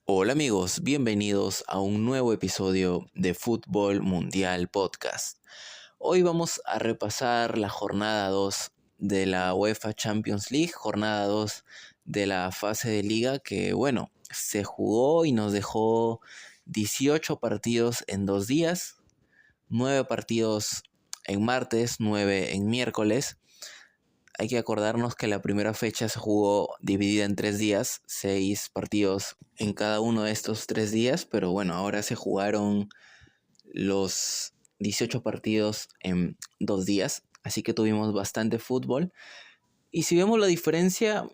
Hola amigos, bienvenidos a un nuevo episodio de Fútbol Mundial Podcast. Hoy vamos a repasar la jornada 2 de la UEFA Champions League, jornada 2 de la fase de liga que se jugó y nos dejó 18 partidos en 2 días, 9 partidos en martes, 9 en miércoles. Hay que acordarnos que la primera fecha se jugó dividida en 3 días, 6 partidos en cada uno de estos 3 días, pero bueno, ahora se jugaron los 18 partidos en 2 días, así que tuvimos bastante fútbol. Y si vemos la diferencia,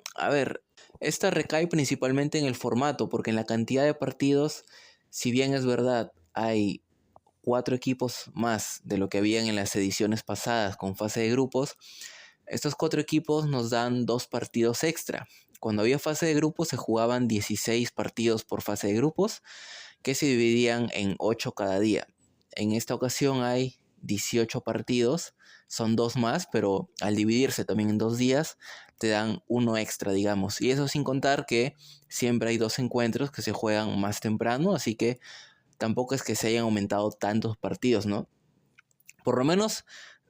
esta recae principalmente en el formato, porque en la cantidad de partidos, si bien es verdad, hay 4 equipos más de lo que habían en las ediciones pasadas con fase de grupos. Estos 4 equipos nos dan 2 partidos extra. Cuando había fase de grupos se jugaban 16 partidos por fase de grupos, que se dividían en 8 cada día. En esta ocasión hay 18 partidos, son 2 más, pero al dividirse también en 2 días te dan uno extra, digamos. Y eso sin contar que siempre hay 2 encuentros que se juegan más temprano, así que tampoco es que se hayan aumentado tantos partidos, ¿no? Por lo menos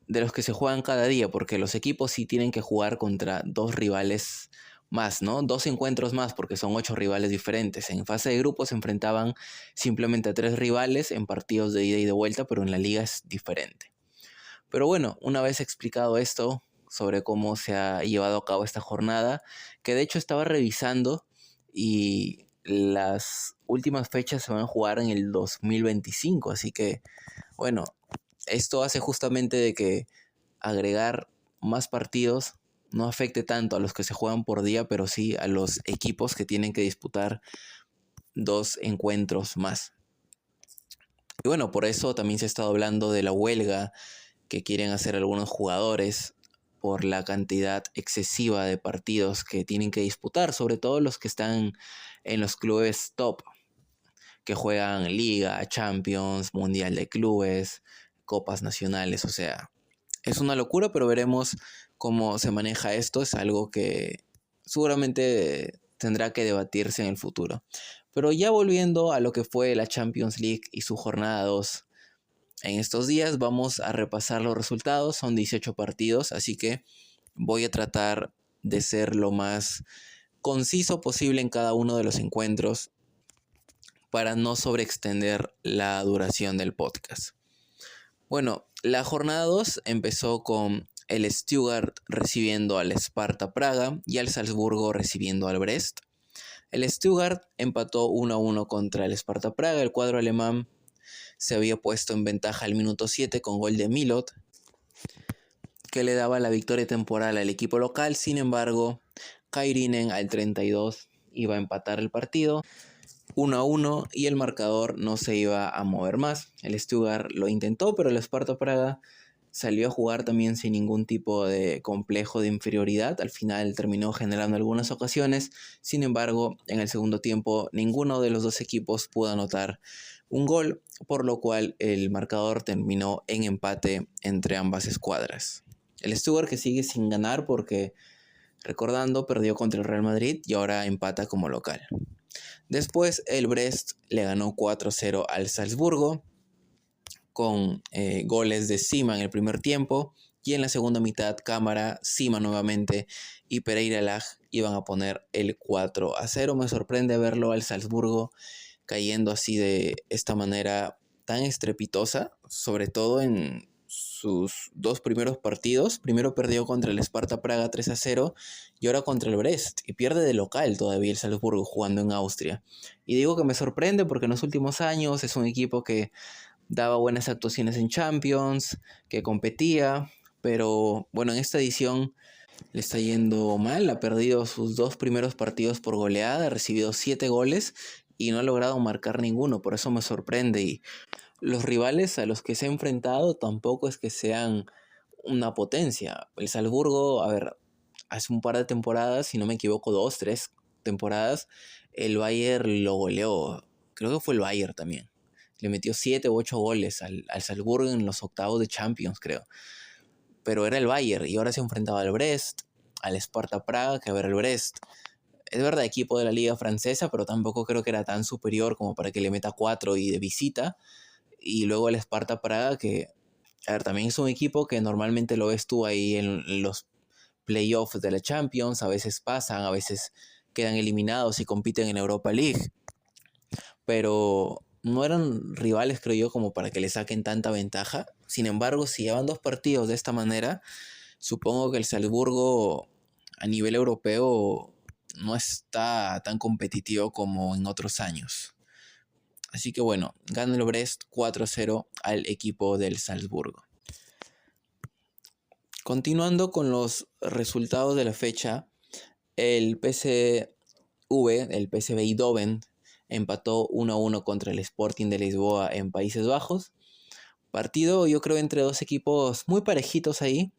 de los que se juegan cada día, porque los equipos sí tienen que jugar contra 2 rivales más, ¿no? 2 encuentros más, porque son 8 rivales diferentes. En fase de grupos se enfrentaban simplemente a 3 rivales en partidos de ida y de vuelta, pero en la liga es diferente. Pero bueno, una vez explicado esto sobre cómo se ha llevado a cabo esta jornada, que de hecho estaba revisando y las últimas fechas se van a jugar en el 2025, así que bueno, esto hace justamente de que agregar más partidos no afecte tanto a los que se juegan por día, pero sí a los equipos que tienen que disputar 2 encuentros más. Y bueno, por eso también se ha estado hablando de la huelga que quieren hacer algunos jugadores por la cantidad excesiva de partidos que tienen que disputar, sobre todo los que están en los clubes top, que juegan Liga, Champions, Mundial de Clubes, Copas Nacionales, o sea, es una locura, pero veremos cómo se maneja esto. Es algo que seguramente tendrá que debatirse en el futuro. Pero ya volviendo a lo que fue la Champions League y su jornada 2, en estos días vamos a repasar los resultados. Son 18 partidos, así que voy a tratar de ser lo más conciso posible en cada uno de los encuentros para no sobreextender la duración del podcast. Bueno, la jornada 2 empezó con el Stuttgart recibiendo al Sparta Praga y al Salzburgo recibiendo al Brest. El Stuttgart empató 1-1 contra el Sparta Praga. El cuadro alemán se había puesto en ventaja al minuto 7 con gol de Milot, que le daba la victoria temporal al equipo local. Sin embargo, Kairinen al 32 iba a empatar el partido 1-1 y el marcador no se iba a mover más. El Stuttgart lo intentó, pero el Sparta Praga salió a jugar también sin ningún tipo de complejo de inferioridad. Al final terminó generando algunas ocasiones. Sin embargo, en el segundo tiempo ninguno de los dos equipos pudo anotar un gol, por lo cual el marcador terminó en empate entre ambas escuadras. El Stuttgart que sigue sin ganar porque, recordando, perdió contra el Real Madrid y ahora empata como local. Después el Brest le ganó 4-0 al Salzburgo con goles de Sima en el primer tiempo, y en la segunda mitad Cámara, Sima nuevamente y Pereira Lag iban a poner el 4-0. Me sorprende verlo al Salzburgo cayendo así de esta manera tan estrepitosa, sobre todo en sus 2 primeros partidos. Primero perdió contra el Sparta Praga 3-0 y ahora contra el Brest, y pierde de local todavía el Salzburgo jugando en Austria. Y digo que me sorprende porque en los últimos años es un equipo que daba buenas actuaciones en Champions, que competía, pero bueno, en esta edición le está yendo mal. Ha perdido sus 2 primeros partidos por goleada, ha recibido 7 goles y no ha logrado marcar ninguno. Por eso me sorprende. Y los rivales a los que se ha enfrentado tampoco es que sean una potencia. El Salzburgo, hace un par de temporadas, si no me equivoco, 2, 3 temporadas, el Bayern lo goleó. Creo que fue el Bayern también. Le metió 7 u 8 goles al Salzburgo en los octavos de Champions, creo. Pero era el Bayern y ahora se enfrentaba al Brest, al Sparta Praga, que el Brest es verdad, equipo de la liga francesa, pero tampoco creo que era tan superior como para que le meta 4 y de visita. Y luego el Sparta Praga, que, a ver, también es un equipo que normalmente lo ves tú ahí en los playoffs de la Champions, a veces pasan, a veces quedan eliminados y compiten en Europa League, pero no eran rivales, creo yo, como para que le saquen tanta ventaja. Sin embargo, si llevan 2 partidos de esta manera, supongo que el Salzburgo a nivel europeo no está tan competitivo como en otros años. Así que bueno, gana el Brest 4-0 al equipo del Salzburgo. Continuando con los resultados de la fecha, el PSV, el PSV Eindhoven, empató 1-1 contra el Sporting de Lisboa en Países Bajos. Partido, yo creo, entre dos equipos muy parejitos ahí.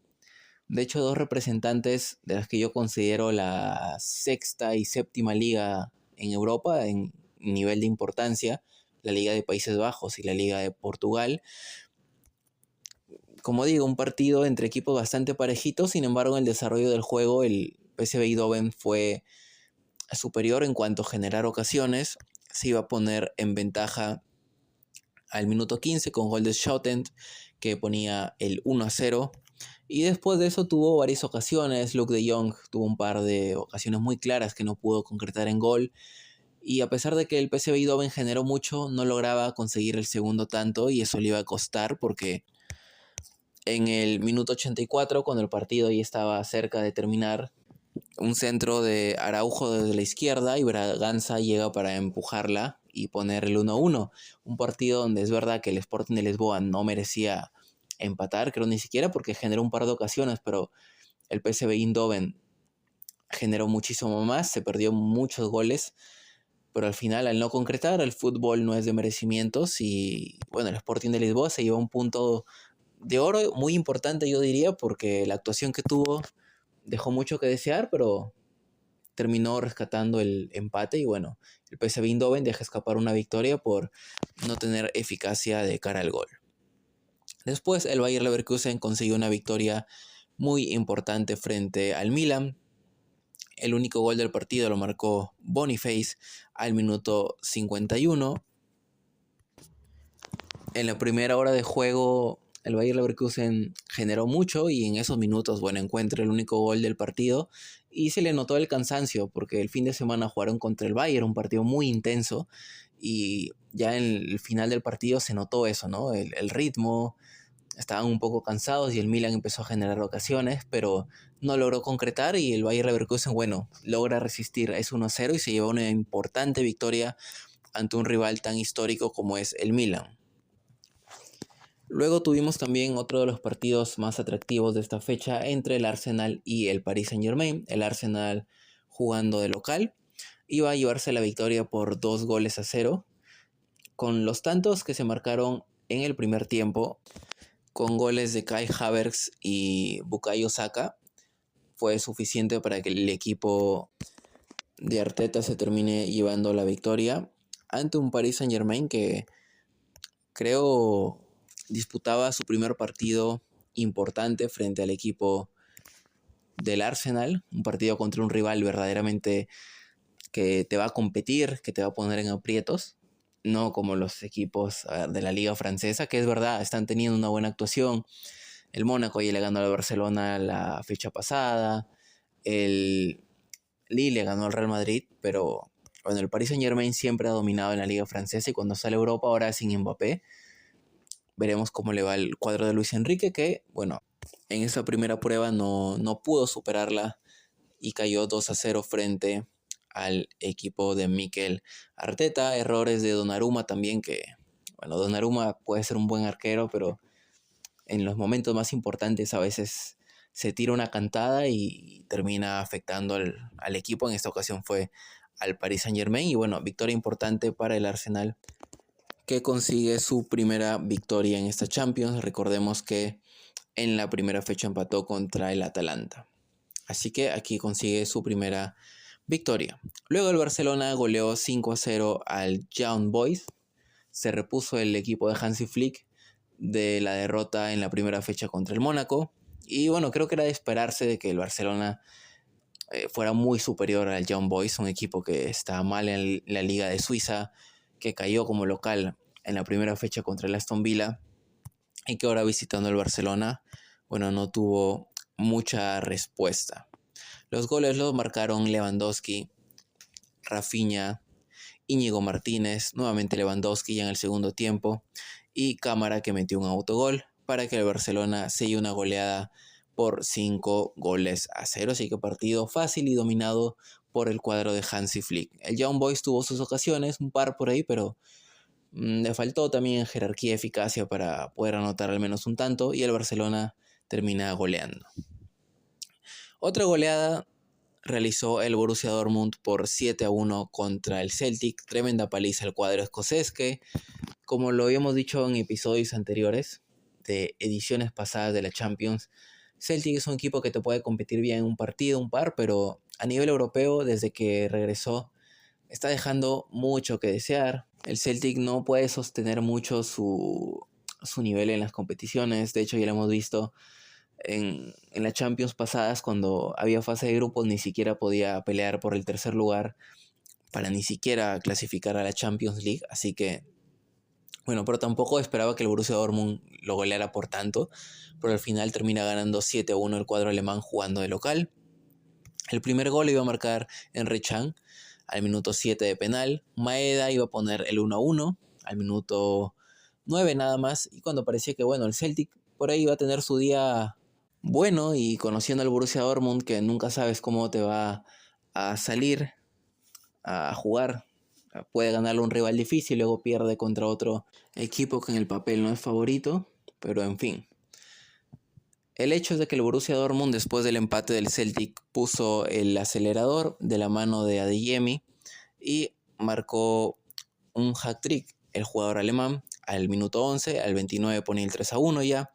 De hecho, dos representantes de las que yo considero la sexta y séptima liga en Europa en nivel de importancia, la Liga de Países Bajos y la Liga de Portugal. Como digo, un partido entre equipos bastante parejitos, sin embargo, en el desarrollo del juego, el PSV Eindhoven fue superior en cuanto a generar ocasiones. Se iba a poner en ventaja al minuto 15 con gol de Schouten, que ponía el 1-0. Y después de eso tuvo varias ocasiones. Luuk de Jong tuvo un par de ocasiones muy claras que no pudo concretar en gol. Y a pesar de que el PSV Eindhoven generó mucho, no lograba conseguir el segundo tanto y eso le iba a costar porque en el minuto 84, cuando el partido ya estaba cerca de terminar, un centro de Araujo desde la izquierda y Braganza llega para empujarla y poner el 1-1. Un partido donde es verdad que el Sporting de Lisboa no merecía empatar, creo ni siquiera porque generó un par de ocasiones, pero el PSV Eindhoven generó muchísimo más, se perdió muchos goles, pero al final al no concretar, el fútbol no es de merecimientos y bueno, el Sporting de Lisboa se llevó un punto de oro muy importante, yo diría, porque la actuación que tuvo dejó mucho que desear, pero terminó rescatando el empate y bueno, el PSV Eindhoven deja escapar una victoria por no tener eficacia de cara al gol. Después el Bayer Leverkusen consiguió una victoria muy importante frente al Milan. El único gol del partido lo marcó Boniface al minuto 51. En la primera hora de juego el Bayer Leverkusen generó mucho y en esos minutos, bueno, encuentra el único gol del partido y se le notó el cansancio porque el fin de semana jugaron contra el Bayern, un partido muy intenso y ya en el final del partido se notó eso, ¿no? El ritmo, estaban un poco cansados y el Milan empezó a generar ocasiones, pero no logró concretar y el Bayer Leverkusen, bueno, logra resistir, es 1-0 y se lleva una importante victoria ante un rival tan histórico como es el Milan. Luego tuvimos también otro de los partidos más atractivos de esta fecha entre el Arsenal y el Paris Saint-Germain. El Arsenal jugando de local iba a llevarse la victoria por 2-0, con los tantos que se marcaron en el primer tiempo, con goles de Kai Havertz y Bukayo Saka. Fue suficiente para que el equipo de Arteta se termine llevando la victoria ante un Paris Saint-Germain que creo disputaba su primer partido importante frente al equipo del Arsenal, un partido contra un rival verdaderamente que te va a competir, que te va a poner en aprietos, no como los equipos de la liga francesa, que es verdad, están teniendo una buena actuación. El Mónaco ya le ganó al Barcelona la fecha pasada, el Lille le ganó al Real Madrid, pero bueno, el Paris Saint-Germain siempre ha dominado en la liga francesa y cuando sale a Europa ahora sin Mbappé, veremos cómo le va el cuadro de Luis Enrique, que, bueno, en esa primera prueba no pudo superarla y cayó 2-0 frente al equipo de Mikel Arteta. Errores de Donnarumma también, que, bueno, Donnarumma puede ser un buen arquero, pero en los momentos más importantes a veces se tira una cantada y termina afectando al equipo. En esta ocasión fue al Paris Saint-Germain y, bueno, victoria importante para el Arsenal, que consigue su primera victoria en esta Champions. Recordemos que en la primera fecha empató contra el Atalanta. Así que aquí consigue su primera victoria. Luego el Barcelona goleó 5-0 al Young Boys. Se repuso el equipo de Hansi Flick de la derrota en la primera fecha contra el Mónaco. Y bueno, creo que era de esperarse de que el Barcelona fuera muy superior al Young Boys, un equipo que está mal en la Liga de Suiza, que cayó como local en la primera fecha contra el Aston Villa y que ahora visitando el Barcelona, bueno, no tuvo mucha respuesta. Los goles los marcaron Lewandowski, Rafinha, Íñigo Martínez, nuevamente Lewandowski ya en el segundo tiempo y Cámara que metió un autogol para que el Barcelona selle una goleada por 5-0. Así que partido fácil y dominado por el cuadro de Hansi Flick. El Young Boys tuvo sus ocasiones, un par por ahí, pero le faltó también jerarquía y eficacia para poder anotar al menos un tanto y el Barcelona termina goleando. Otra goleada realizó el Borussia Dortmund por 7-1 contra el Celtic. Tremenda paliza al cuadro escocés que, como lo habíamos dicho en episodios anteriores de ediciones pasadas de la Champions, Celtic es un equipo que te puede competir bien en un partido, un par, pero a nivel europeo, desde que regresó, está dejando mucho que desear. El Celtic no puede sostener mucho su nivel en las competiciones. De hecho, ya lo hemos visto en las Champions pasadas, cuando había fase de grupos, ni siquiera podía pelear por el tercer lugar para ni siquiera clasificar a la Champions League. Así que, bueno, pero tampoco esperaba que el Borussia Dortmund lo goleara por tanto. Pero al final termina ganando 7-1 el cuadro alemán jugando de local. El primer gol iba a marcar Emre Can al minuto 7 de penal. Maeda iba a poner el 1-1 al minuto 9 nada más. Y cuando parecía que, bueno, el Celtic por ahí iba a tener su día bueno, y conociendo al Borussia Dortmund, que nunca sabes cómo te va a salir a jugar, puede ganarle un rival difícil, luego pierde contra otro equipo que en el papel no es favorito, pero en fin. El hecho es de que el Borussia Dortmund, después del empate del Celtic, puso el acelerador de la mano de Adeyemi y marcó un hat-trick el jugador alemán al minuto 11, al 29 ponía el 3-1 ya.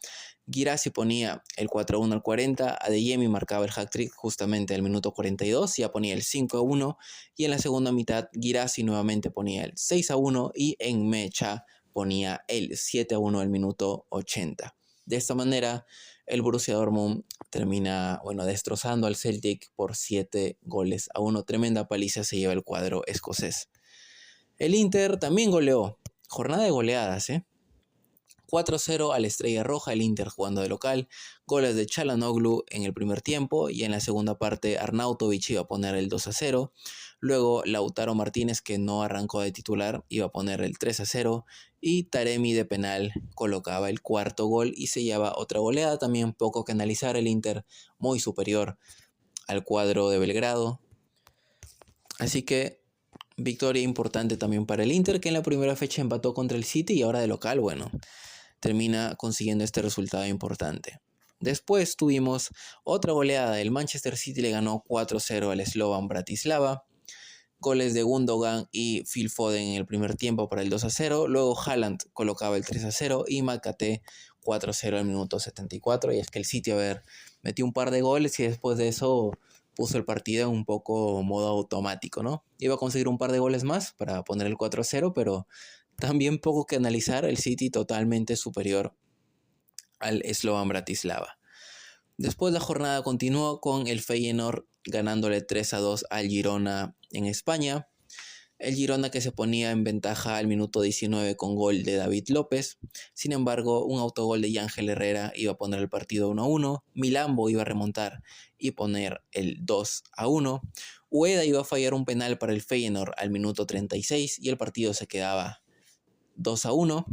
Guirassy ponía el 4-1 al 40, Adeyemi marcaba el hat-trick justamente al minuto 42, ya ponía el 5-1 y en la segunda mitad Guirassy nuevamente ponía el 6-1 y en Mecha ponía el 7-1 al minuto 80. De esta manera el Borussia Dortmund termina, bueno, destrozando al Celtic por 7-1. Tremenda paliza se lleva el cuadro escocés. El Inter también goleó. Jornada de goleadas, 4-0 a la Estrella Roja, el Inter jugando de local. Goles de Çalhanoğlu en el primer tiempo y en la segunda parte Arnautovic iba a poner el 2-0. Luego Lautaro Martínez, que no arrancó de titular, iba a poner el 3-0 y Taremi de penal colocaba el cuarto gol y se lleva otra goleada. También poco que analizar, el Inter muy superior al cuadro de Belgrado. Así que victoria importante también para el Inter, que en la primera fecha empató contra el City y ahora de local, bueno, termina consiguiendo este resultado importante. Después tuvimos otra goleada. El Manchester City le ganó 4-0 al Slovan Bratislava. Goles de Gundogan y Phil Foden en el primer tiempo para el 2-0. Luego Haaland colocaba el 3-0 y Makate 4-0 al minuto 74. Y es que el City, metió un par de goles y después de eso puso el partido en un poco modo automático, ¿no? Iba a conseguir un par de goles más para poner el 4-0, pero también poco que analizar. El City totalmente superior al Slovan Bratislava. Después la jornada continuó con el Feyenoord ganándole 3-2 al Girona en España. El Girona que se ponía en ventaja al minuto 19 con gol de David López. Sin embargo, un autogol de Yángel Herrera iba a poner el partido 1-1. Milambo iba a remontar y poner el 2-1. Ueda iba a fallar un penal para el Feyenoord al minuto 36 y el partido se quedaba 2-1.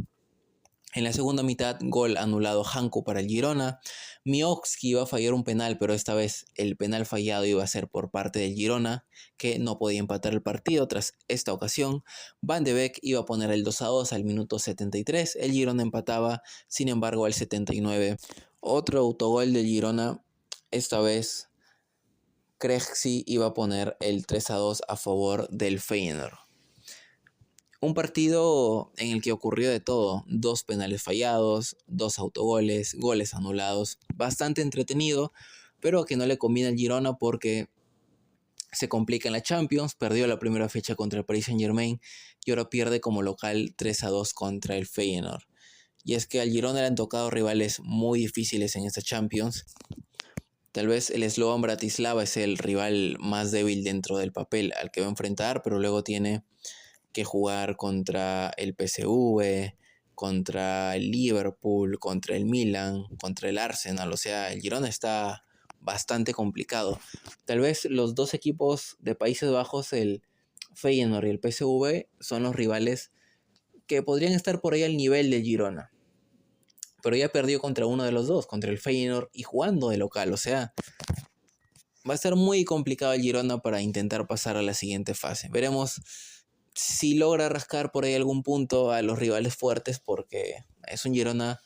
En la segunda mitad, gol anulado Hanko para el Girona. Miovski iba a fallar un penal, pero esta vez el penal fallado iba a ser por parte del Girona, que no podía empatar el partido tras esta ocasión. Van de Beek iba a poner el 2-2 al minuto 73. El Girona empataba, sin embargo, al 79. Otro autogol del Girona, esta vez Krejci iba a poner el 3-2 a favor del Feyenoord. Un partido en el que ocurrió de todo, 2 penales fallados, 2 autogoles, goles anulados, bastante entretenido, pero que no le conviene al Girona porque se complica en la Champions, perdió la primera fecha contra el Paris Saint-Germain y ahora pierde como local 3-2 contra el Feyenoord. Y es que al Girona le han tocado rivales muy difíciles en esta Champions. Tal vez el Slovan Bratislava es el rival más débil dentro del papel al que va a enfrentar, pero luego tiene que jugar contra el PSV, contra el Liverpool, contra el Milan, contra el Arsenal. O sea, el Girona está bastante complicado. Tal vez los dos equipos de Países Bajos, el Feyenoord y el PSV, son los rivales que podrían estar por ahí al nivel del Girona. Pero ya perdió contra uno de los dos, contra el Feyenoord y jugando de local. O sea, va a ser muy complicado el Girona para intentar pasar a la siguiente fase. Veremos si logra rascar por ahí algún punto a los rivales fuertes, porque es un Girona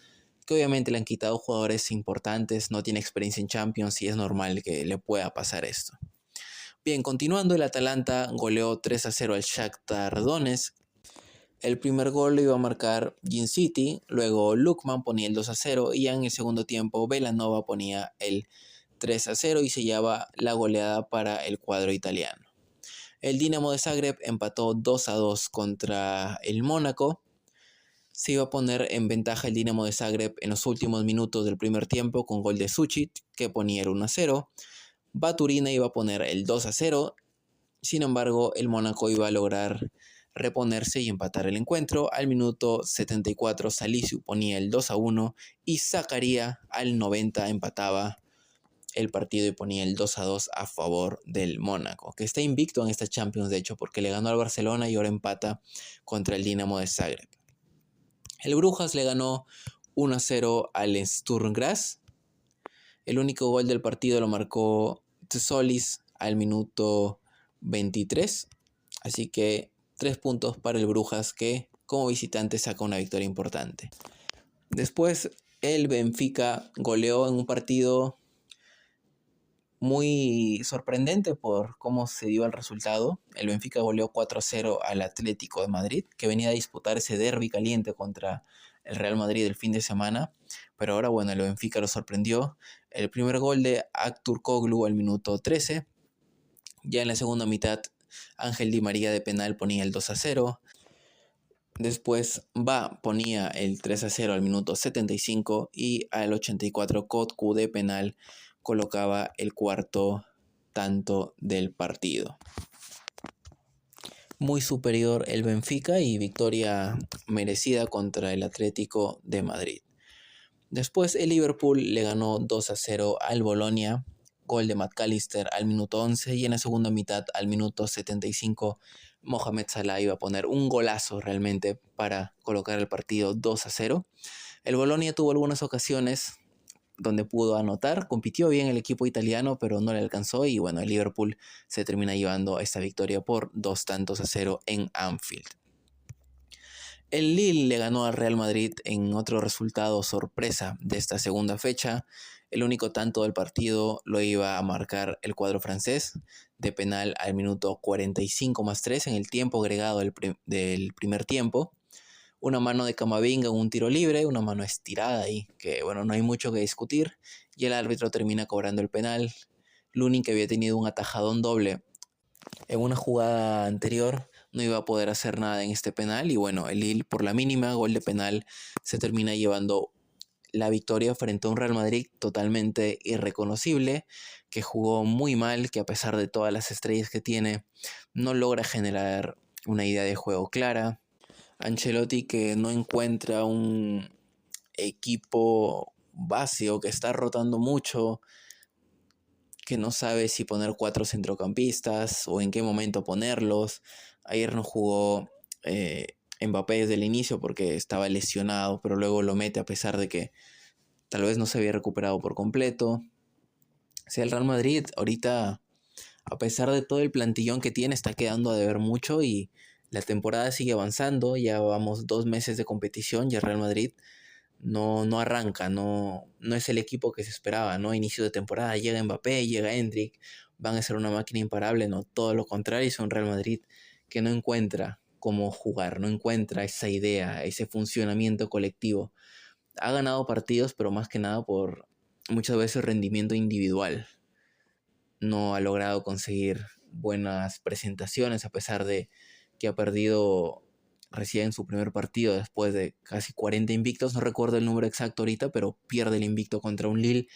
que obviamente le han quitado jugadores importantes, no tiene experiencia en Champions y es normal que le pueda pasar esto. Bien, continuando, el Atalanta goleó 3-0 al Shakhtar Donetsk. El primer gol lo iba a marcar Gin City, luego Lukman ponía el 2-0 y ya en el segundo tiempo Belanova ponía el 3-0 y sellaba la goleada para el cuadro italiano. El Dinamo de Zagreb empató 2-2 contra el Mónaco. Se iba a poner en ventaja el Dinamo de Zagreb en los últimos minutos del primer tiempo con gol de Suchit, que ponía el 1-0. Baturina iba a poner el 2-0. Sin embargo, el Mónaco iba a lograr reponerse y empatar el encuentro. Al minuto 74 Salisu ponía el 2-1 y Zakaria al 90 empataba el partido y ponía el 2-2 a favor del Mónaco, que está invicto en esta Champions, de hecho, porque le ganó al Barcelona y ahora empata contra el Dinamo de Zagreb. El Brujas le ganó 1-0 al Sturm Graz. El único gol del partido lo marcó Tsolis al minuto 23. Así que 3 puntos para el Brujas, que como visitante saca una victoria importante. Después el Benfica goleó en un partido muy sorprendente por cómo se dio el resultado. El Benfica goleó 4-0 al Atlético de Madrid, que venía a disputar ese derbi caliente contra el Real Madrid el fin de semana. Pero ahora, bueno, el Benfica lo sorprendió. El primer gol de Aktürkoğlu al minuto 13. Ya en la segunda mitad, Ángel Di María de penal ponía el 2-0. Después ponía el 3-0 al minuto 75 y al 84 Kotku de penal colocaba el cuarto tanto del partido. Muy superior el Benfica y victoria merecida contra el Atlético de Madrid. Después el Liverpool le ganó 2-0 al Bolonia, gol de McAllister al minuto 11 y en la segunda mitad al minuto 75 Mohamed Salah iba a poner un golazo realmente para colocar el partido 2-0. El Bolonia tuvo algunas ocasiones donde pudo anotar, compitió bien el equipo italiano, pero no le alcanzó y bueno, el Liverpool se termina llevando esta victoria por 2-0 en Anfield. El Lille le ganó al Real Madrid en otro resultado sorpresa de esta segunda fecha. El único tanto del partido lo iba a marcar el cuadro francés de penal al minuto 45+3 en el tiempo agregado del primer tiempo. Una mano de Camavinga en un tiro libre, una mano estirada ahí, que bueno, no hay mucho que discutir. Y el árbitro termina cobrando el penal. Lunin, que había tenido un atajadón doble en una jugada anterior, no iba a poder hacer nada en este penal. Y bueno, el Lille por la mínima, gol de penal, se termina llevando la victoria frente a un Real Madrid totalmente irreconocible, que jugó muy mal, que a pesar de todas las estrellas que tiene, no logra generar una idea de juego clara. Ancelotti, que no encuentra un equipo básico, que está rotando mucho, que no sabe si poner 4 centrocampistas o en qué momento ponerlos. Ayer no jugó Mbappé desde el inicio porque estaba lesionado, pero luego lo mete a pesar de que tal vez no se había recuperado por completo. O sea, el Real Madrid ahorita, a pesar de todo el plantillón que tiene, está quedando a deber mucho y la temporada sigue avanzando. Ya vamos 2 meses de competición y el Real Madrid no arranca, no es el equipo que se esperaba, ¿no? Inicio de temporada, llega Mbappé, llega Endrick, van a ser una máquina imparable, no, todo lo contrario, es un Real Madrid que no encuentra cómo jugar, no encuentra esa idea, ese funcionamiento colectivo. Ha ganado partidos, pero más que nada por muchas veces rendimiento individual. No ha logrado conseguir buenas presentaciones a pesar de que ha perdido recién su primer partido después de casi 40 invictos. No recuerdo el número exacto ahorita, pero pierde el invicto contra un Lille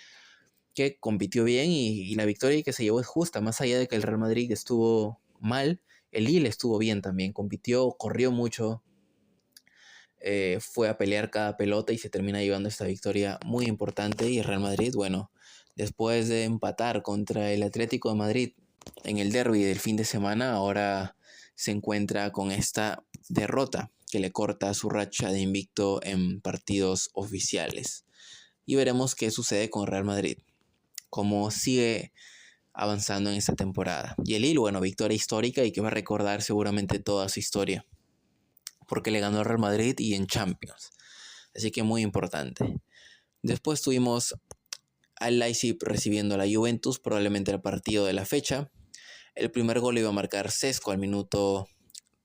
que compitió bien y la victoria que se llevó es justa, más allá de que el Real Madrid estuvo mal, el Lille estuvo bien también, compitió, corrió mucho, fue a pelear cada pelota y se termina llevando esta victoria muy importante. Y el Real Madrid, bueno, después de empatar contra el Atlético de Madrid en el derbi del fin de semana, ahora se encuentra con esta derrota que le corta su racha de invicto en partidos oficiales. Y veremos qué sucede con Real Madrid, cómo sigue avanzando en esta temporada. Y el Lille, bueno, victoria histórica y que va a recordar seguramente toda su historia, porque le ganó al Real Madrid y en Champions. Así que muy importante. Después tuvimos al Leipzig recibiendo a la Juventus, probablemente el partido de la fecha. El primer gol iba a marcar Sesco al minuto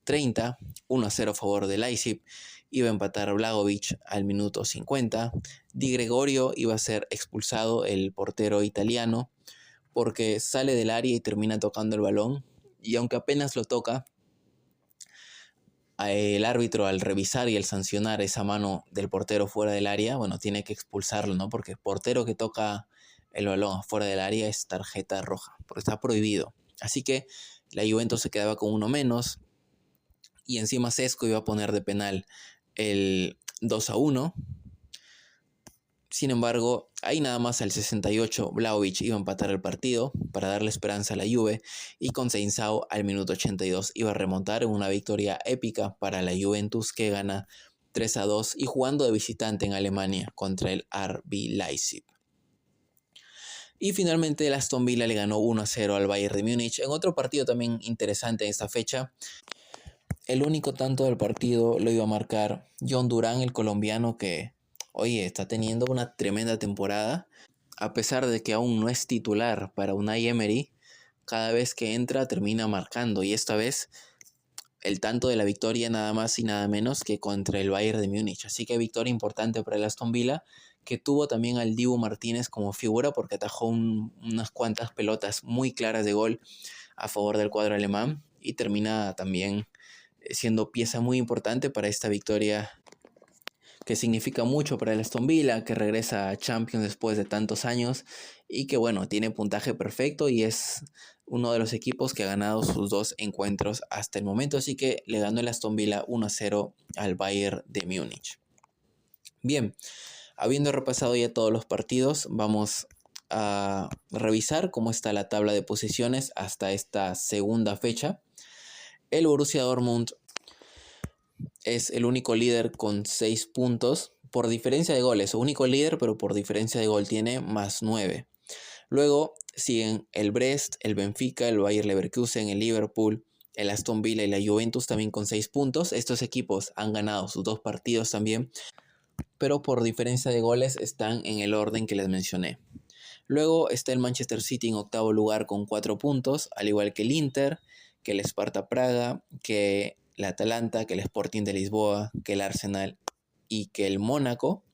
30, 1-0 a favor de Leipzig. Iba a empatar Blagovic al minuto 50. Di Gregorio iba a ser expulsado, el portero italiano, porque sale del área y termina tocando el balón. Y aunque apenas lo toca, el árbitro al revisar y al sancionar esa mano del portero fuera del área, bueno, tiene que expulsarlo, ¿no? Porque el portero que toca el balón fuera del área es tarjeta roja, porque está prohibido. Así que la Juventus se quedaba con uno menos y encima Sesco iba a poner de penal el 2-1. Sin embargo, ahí nada más al 68 Vlahovic iba a empatar el partido para darle esperanza a la Juve y con Seinsao al minuto 82 iba a remontar en una victoria épica para la Juventus que gana 3-2 y jugando de visitante en Alemania contra el RB Leipzig. Y finalmente el Aston Villa le ganó 1-0 al Bayern de Múnich en otro partido también interesante en esta fecha. El único tanto del partido lo iba a marcar John Durán, el colombiano que, oye, está teniendo una tremenda temporada. A pesar de que aún no es titular para Unai Emery, cada vez que entra termina marcando. Y esta vez el tanto de la victoria nada más y nada menos que contra el Bayern de Múnich. Así que victoria importante para el Aston Villa, que tuvo también al Dibu Martínez como figura porque atajó unas cuantas pelotas muy claras de gol a favor del cuadro alemán y termina también siendo pieza muy importante para esta victoria que significa mucho para el Aston Villa, que regresa a Champions después de tantos años y que bueno, tiene puntaje perfecto y es uno de los equipos que ha ganado sus 2 encuentros hasta el momento, así que le ganó el Aston Villa 1-0 al Bayern de Múnich. Bien, habiendo repasado ya todos los partidos, vamos a revisar cómo está la tabla de posiciones hasta esta segunda fecha. El Borussia Dortmund es el único líder con 6 puntos por diferencia de goles. Único líder, pero por diferencia de gol tiene más 9. Luego siguen el Brest, el Benfica, el Bayer Leverkusen, el Liverpool, el Aston Villa y la Juventus también con 6 puntos. Estos equipos han ganado sus 2 partidos también, pero por diferencia de goles están en el orden que les mencioné. Luego está el Manchester City en octavo lugar con 4 puntos, al igual que el Inter, que el Sparta Praga, que el Atalanta, que el Sporting de Lisboa, que el Arsenal y que el Mónaco.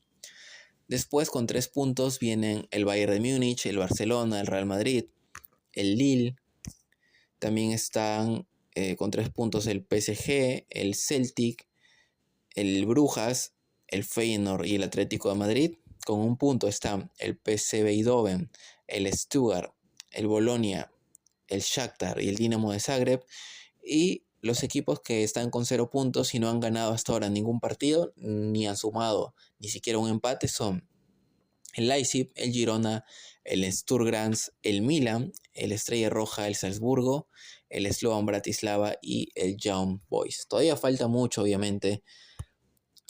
Después con 3 puntos vienen el Bayern de Múnich, el Barcelona, el Real Madrid, el Lille. También están con 3 puntos el PSG, el Celtic, el Brujas, el Feyenoord y el Atlético de Madrid. Con 1 punto están el PSV Eindhoven, el Stuttgart, el Bolonia, el Shakhtar y el Dinamo de Zagreb. Y los equipos que están con 0 puntos y no han ganado hasta ahora ningún partido, ni han sumado ni siquiera un empate, son el Leipzig, el Girona, el Sturm Graz, el Milan, el Estrella Roja, el Salzburgo, el Slovan Bratislava y el Young Boys. Todavía falta mucho, obviamente.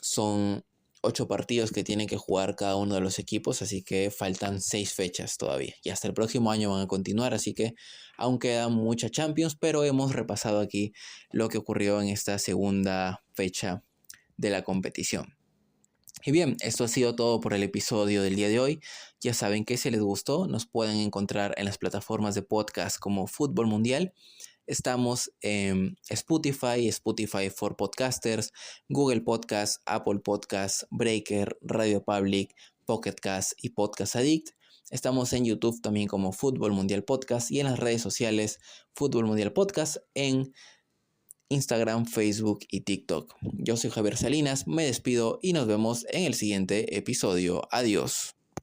Son 8 partidos que tienen que jugar cada uno de los equipos, así que faltan 6 fechas todavía. Y hasta el próximo año van a continuar, así que aún queda mucha Champions, pero hemos repasado aquí lo que ocurrió en esta segunda fecha de la competición. Y bien, esto ha sido todo por el episodio del día de hoy. Ya saben que si les gustó, nos pueden encontrar en las plataformas de podcast como Fútbol Mundial. Estamos en Spotify, Spotify for Podcasters, Google Podcast, Apple Podcast, Breaker, Radio Public, Pocket Cast y Podcast Addict. Estamos en YouTube también como Fútbol Mundial Podcast y en las redes sociales Fútbol Mundial Podcast en Instagram, Facebook y TikTok. Yo soy Javier Salinas, me despido y nos vemos en el siguiente episodio. Adiós.